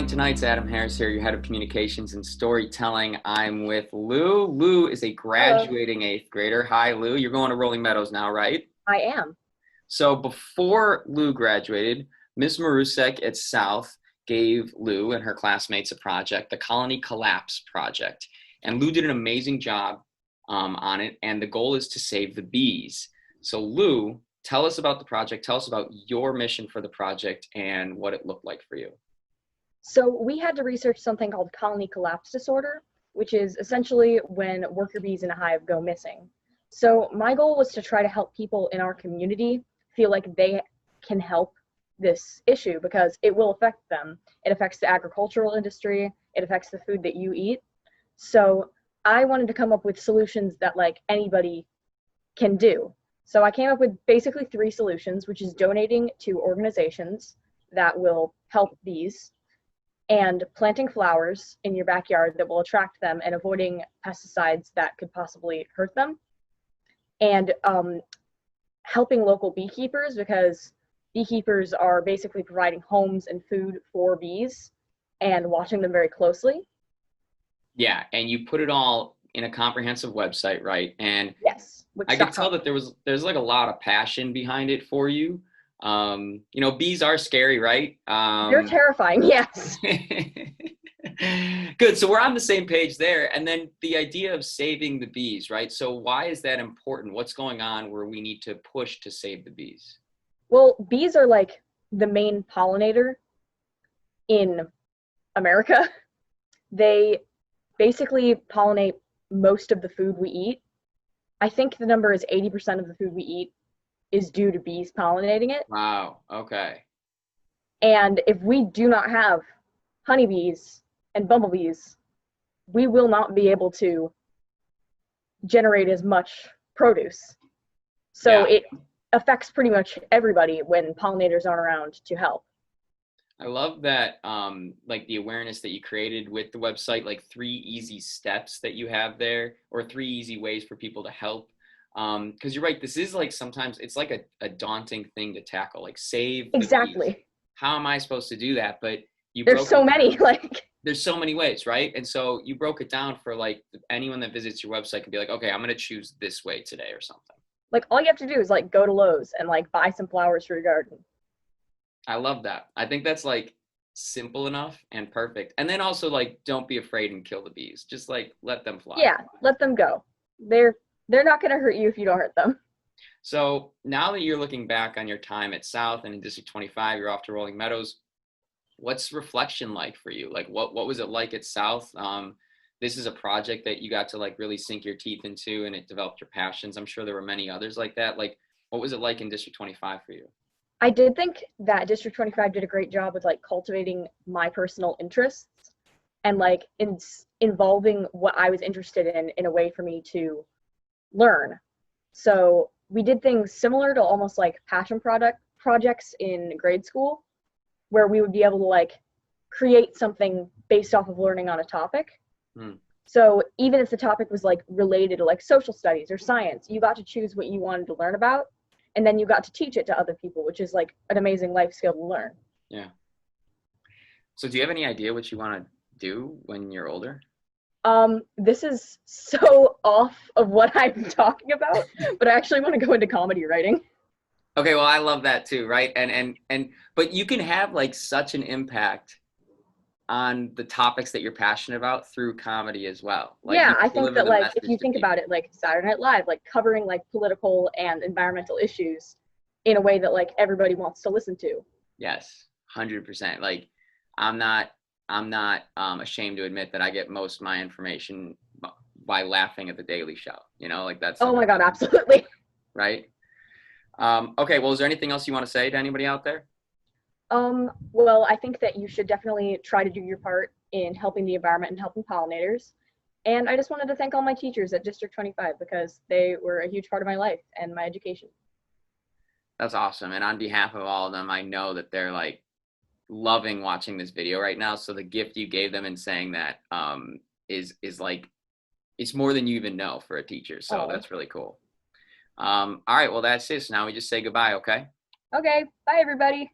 storytelling tonight. It's Adam Harris here, your head of communications and storytelling. I'm with Lou. Lou is a Hello, graduating eighth grader. Hi, Lou. You're going to Rolling Meadows now, right? I am. So before Lou graduated, Miss Marusek at South gave Lou and her classmates a project, the Colony Collapse Project. And Lou did an amazing job on it. And the goal is to save the bees. So Lou, tell us about the project. Tell us about your mission for the project and what it looked like for you. So we had to research something called colony collapse disorder, which is essentially when worker bees in a hive go missing. So my goal was to try to help people in our community feel like they can help this issue because it will affect them. It affects the agricultural industry, it affects the food that you eat. So I wanted to come up with solutions that like anybody can do. So I came up with basically three solutions, which is donating to organizations that will help bees, and planting flowers in your backyard that will attract them and avoiding pesticides that could possibly hurt them, and helping local beekeepers because beekeepers are basically providing homes and food for bees and watching them very closely. Yeah, and you put it all in a comprehensive website, right? And Yes, I could tell Wix.com. that there's like a lot of passion behind it for you. Bees are scary, right? They're terrifying, yes. Good. So we're on the same page there. And then the idea of saving the bees, right? So why is that important? What's going on where we need to push to save the bees? Well, bees are like the main pollinator in America. They basically pollinate most of the food we eat. I think the number is 80% of the food we eat is due to bees pollinating it. Wow. Okay. And if we do not have honeybees and bumblebees, we will not be able to generate as much produce. So Yeah. it affects pretty much everybody when pollinators aren't around to help. I love that, like the awareness that you created with the website, like 3 easy steps that you have there, or 3 easy ways for people to help. Because you're right, this is like sometimes it's like a daunting thing to tackle, like save the bees. Exactly. How am I supposed to do that? But you There's broke so it many, down. like There's so many ways, right? And so you broke it down for like anyone that visits your website can be like, okay, I'm gonna choose this way today or something. all you have to do is like go to Lowe's and like buy some flowers for your garden. I love that. I think that's like simple enough and perfect. And then also like don't be afraid and kill the bees. Just like let them fly. Yeah, let them go. They're not going to hurt you if you don't hurt them. So now that you're looking back on your time at South and in District 25, you're off to Rolling Meadows. What's reflection like for you? Like what was it like at South? This is a project that you got to like really sink your teeth into and it developed your passions. I'm sure there were many others like that. Like what was it like in District 25 for you? I did think that District 25 did a great job with like cultivating my personal interests and like involving what I was interested in a way for me to learn. So we did things similar to almost like passion product projects in grade school where we would be able to like create something based off of learning on a topic. Hmm. So even if the topic was like related to like social studies or science, you got to choose what you wanted to learn about, and then you got to teach it to other people, which is like an amazing life skill to learn. Yeah. So do you have any idea what you want to do when you're older? This is so off of what I'm talking about, but I actually want to go into comedy writing. Okay, well, I love that too, right? And but you can have like such an impact on the topics that you're passionate about through comedy as well. Like you Yeah, I can think deliver that the like if message you to think about people. it, like Saturday Night Live, like covering like political and environmental issues in a way that like everybody wants to listen to. Yes, 100%. Like I'm not I'm not ashamed to admit that I get most of my information by laughing at the Daily Show. Like that's Oh something my God, that, absolutely. right? Okay, well, is there anything else you want to say to anybody out there? Well, I think that you should definitely try to do your part in helping the environment and helping pollinators. And I just wanted to thank all my teachers at District 25 because they were a huge part of my life and my education. That's awesome. And on behalf of all of them, I know that they're like loving watching this video right now. So the gift you gave them in saying that is like it's more than you even know for a teacher. So Oh, that's really cool. All right, well that's it. So now we just say goodbye, okay? okay. Bye, everybody.